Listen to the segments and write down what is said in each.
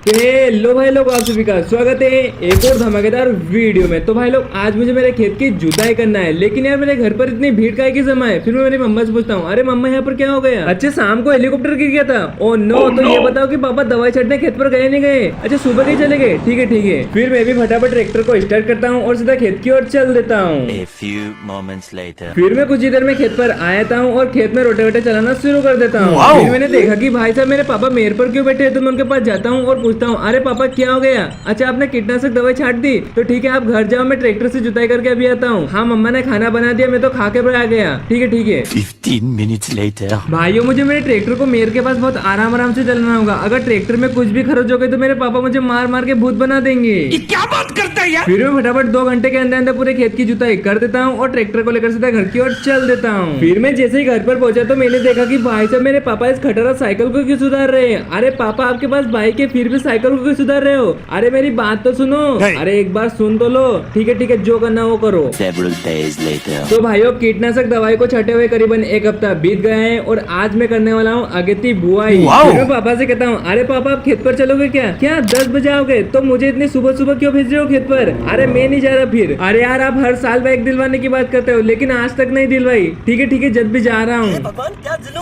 Hello भाई लोग, आप सभी का स्वागत है एक और धमाकेदार वीडियो में। तो भाई लोग, आज मुझे मेरे खेत की जुताई करना है, लेकिन यार मेरे घर पर इतनी भीड़ काहे की जमा है। फिर मैं मेरी मम्मा से पूछता हूँ, अरे मम्मा यहाँ पर क्या हो गया? अच्छा, शाम को हेलीकॉप्टर गिर गया था। ओ नो, तो ये बताओ कि पापा दवाई छड़ने खेत पर गए नहीं गए? अच्छा, सुबह ही चले गए। ठीक है ठीक है। फिर मैं भी फटाफट ट्रैक्टर को स्टार्ट करता हूँ और सीधा खेत की ओर चल देता हूँ। फिर मैं कुछ ही देर में खेत पर आया था और खेत में रोटे चलाना शुरू कर देता हूँ। फिर मैंने देखा कि भाई साहब मेरे पापा मेरे पर क्यों बैठे हैं, तो मैं उनके पास जाता हूँ और पूछता हूँ, अरे पापा क्या हो गया? अच्छा, आपने कीटनाशक दवाई छाट दी? तो ठीक है, आप घर जाओ, मैं ट्रैक्टर से जुताई करके अभी आता हूँ। हाँ, मम्मा ने खाना बना दिया, मैं तो खा के आ गया। ठीक है ठीक है। 15 minutes later. भाइयों, मुझे मेरे ट्रैक्टर को मेयर के पास बहुत आराम से चलाना होगा। अगर ट्रैक्टर में कुछ भी खर्च हो गए तो मेरे पापा मुझे मार मार के भूत बना देंगे। ये क्या बात करता है यार? फिर मैं फटाफट 2 घंटे के अंदर अंदर पूरे खेत की जुताई कर देता हूँ और ट्रैक्टर को लेकर सीधा घर की ओर चल देता हूँ। फिर मैं जैसे ही घर पर पहुंचा तो मैंने देखा कि भाई साहब मेरे पापा इस खटारा साइकिल को क्यों सुधार रहे हैं। अरे पापा, आपके पास बाइक है, फिर भी साइकिल को क्यों सुधार रहे हो? अरे मेरी बात तो सुनो। अरे एक बार सुन तो लो। ठीक है, जो करना वो करो। Several days later. तो भाइयों, कीटनाशक दवाई को छटे हुए करीबन 1 हफ्ता बीत गया है और आज मैं करने वाला हूँ अगेती बुआई। फिर मैं पापा से कहता हूँ, अरे पापा, आप खेत पर चलोगे क्या? 10 बजे आओगे? तो मुझे इतनी सुबह सुबह क्यों भेज रहे हो खेत पर? अरे मैं नहीं जा रहा। फिर अरे यार, आप हर साल बाइक दिलवाने की बात करते हो, लेकिन आज तक नहीं दिलवाई। ठीक है, जब भी जा रहा हूँ।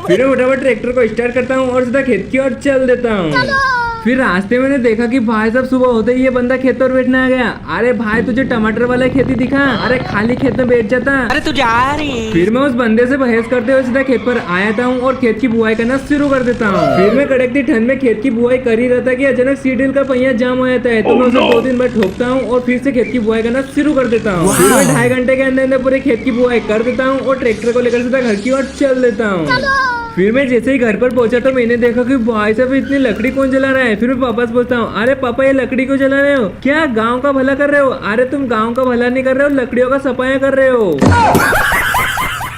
फिर मैं फटाफट ट्रैक्टर को स्टार्ट करता हूँ और सीधा खेत की ओर चल देता हूँ। फिर रास्ते में मैंने देखा कि भाई साहब सुबह होते ही ये बंदा खेत पर बैठने आ गया। अरे भाई, तुझे टमाटर वाला खेती दिखा? अरे खाली खेत में बैठ जाता। अरे तू जा रही। फिर मैं उस बंदे से बहस करते हुए सीधा खेत पर आया था और खेत की बुआई करना शुरू कर देता हूँ। फिर मैं कड़कती ठंड में खेत की बुआई कर ही रहता कि अचानक सीडील का पहिया जाम हो जाता है, तो मैं उसे 2 दिन बाद ठोकता हूँ और फिर से खेत की बुआई करना शुरू कर देता हूँ। फिर मैं 2.5 घंटे के अंदर अंदर पूरे खेत की बुआई कर देता हूँ और ट्रैक्टर को लेकर सीधा घर की ओर चल देता हूँ। फिर मैं जैसे ही घर पर पहुंचा तो मैंने देखा कि भाई साहब इतनी लकड़ी कौन जला रहा है। फिर मैं पापा से पूछता हूँ, अरे पापा, ये लकड़ी क्यों जला रहे हो? क्या गांव का भला कर रहे हो? अरे तुम गांव का भला नहीं कर रहे हो, लकड़ियों का सफाया कर रहे हो।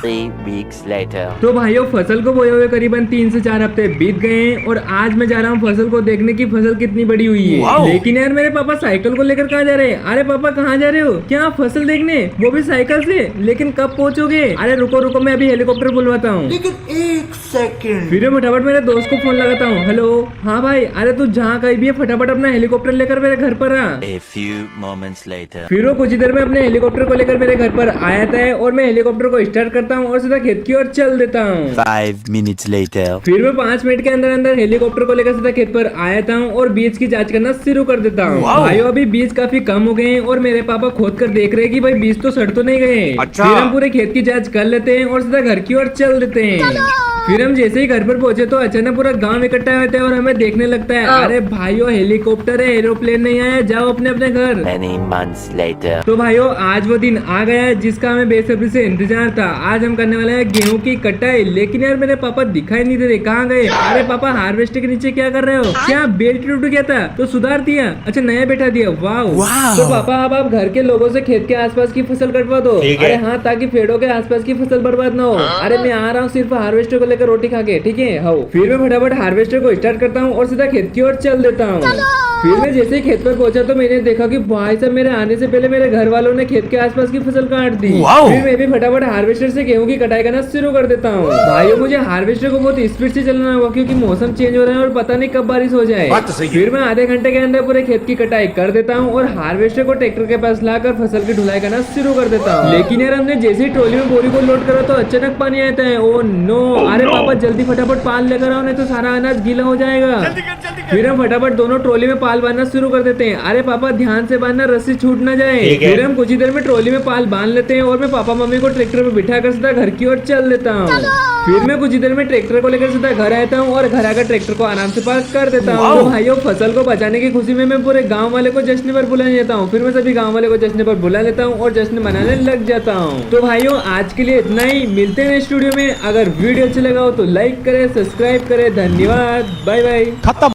3 weeks later. तो भाइयों, फसल को बोए हुए करीबन 3 से 4 हफ्ते बीत गए हैं और आज मैं जा रहा हूँ फसल को देखने की फसल कितनी बड़ी हुई है। लेकिन यार मेरे पापा साइकिल को लेकर कहाँ जा रहे हैं? अरे पापा, कहाँ जा रहे हो? क्या आप फसल देखने, वो भी साइकिल से? लेकिन कब पहुँचोगे? अरे रुको, मैं अभी हेलीकॉप्टर बुलवाता हूँ। लेकिन 1 सेकंड। फिर मैं फटाफट मेरे दोस्त को फोन लगाता हूँ। हेलो, हाँ भाई, अरे तू जहाँ कहीं भी है, फटाफट अपना हेलीकॉप्टर लेकर मेरे घर पर आ। A few moments later. फिर वो कुछ ही देर में अपने हेलीकॉप्टर को लेकर मेरे घर पर आया था और मैं हेलीकॉप्टर को स्टार्ट करता हूँ और सीधा खेत की ओर चल देता हूँ। 5 minutes later. फिर मैं 5 मिनट के अंदर अंदर हेलीकॉप्टर को लेकर सीधा खेत पर आया था और बीज की जांच करना शुरू कर देता हूँ। भाइयों, अभी बीज काफी कम हो गए हैं और मेरे पापा खोद कर देख रहे हैं कि भाई बीज तो सड़ तो नहीं गए। अच्छा। फिर हम पूरे खेत की जांच कर लेते हैं और सीधा घर की ओर चल देते हैं। फिर हम जैसे ही घर पर पहुंचे तो अचानक पूरा गांव इकट्ठा होता है और हमें देखने लगता है। अरे भाइयों, हेलीकॉप्टर है, एरोप्लेन नहीं आया, जाओ अपने अपने घर। Many months later. तो भाइयों, आज वो दिन आ गया है जिसका हमें बेसब्री से इंतजार था। आज हम करने वाले हैं गेहूं की कटाई। लेकिन यार मेरे पापा दिखाई नहीं दे रहे, कहाँ गए? अरे पापा, हार्वेस्टर के नीचे क्या कर रहे हो? क्या बेल्ट टूट गया था तो सुधार दिया? अच्छा, नया बैठा दिया। वाह। तो पापा, अब आप घर के लोगों से खेत के आसपास की फसल कटवा दो। अरे हाँ, ताकि पेड़ों के आसपास की फसल बर्बाद ना हो। अरे मैं आ रहा हूँ सिर्फ हार्वेस्टर को लेकर रोटी खा के। ठीक है, हाँ। फिर मैं फटाफट हार्वेस्टर को स्टार्ट करता हूँ और सीधा खेत की ओर चल देता हूँ। फिर मैं जैसे ही खेत पर पहुंचा तो मैंने देखा कि भाई साहब मेरे आने से पहले मेरे घर वालों ने खेत के आसपास की फसल काट दी। फिर मैं भी फटाफट हार्वेस्टर से गेहूं की कटाई करना शुरू कर देता हूँ। भाइयों, मुझे हार्वेस्टर को बहुत स्पीड से चलाना होगा क्योंकि मौसम चेंज हो रहा है और पता नहीं कब बारिश हो जाए। फिर मैं आधे घंटे के अंदर पूरे खेत की कटाई कर देता हूँ और हार्वेस्टर को ट्रैक्टर के पास लाकर फसल की ढुलाई करना शुरू कर देता हूँ। लेकिन यार हमने जैसे ही ट्रॉली में बोरी को लोड करा तो अचानक पानी आता है। Oh no. अरे पापा, जल्दी फटाफट पाल लेकर आओ, नहीं तो सारा अनाज गीला हो जाएगा। फिर हम फटाफट दोनों ट्रॉली में पाल बांधना शुरू कर देते हैं। अरे पापा, ध्यान से बांधना, रस्सी छूट ना जाए। फिर हम कुछ ही देर में ट्रॉली में पाल बांध लेते हैं और मैं पापा मम्मी को ट्रैक्टर में बिठा कर सीधा घर की ओर चल देता हूँ। फिर मैं कुछ ही देर में ट्रैक्टर को लेकर सीधा घर आता हूँ और घर आकर ट्रैक्टर को आराम से पार्क कर देता हूँ। तो भाइयों, फसल को बचाने की खुशी में मैं पूरे गाँव वाले को जश्न पर बुला लेता हूँ। फिर मैं सभी गाँव वाले को जश्न पर बुला लेता हूँ और जश्न मनाने लग जाता हूँ। तो भाइयों, आज के लिए इतना ही। मिलते हैं स्टूडियो में। अगर वीडियो अच्छा लगा हो तो लाइक करे, सब्सक्राइब करे। धन्यवाद, बाय बाय। खत्म।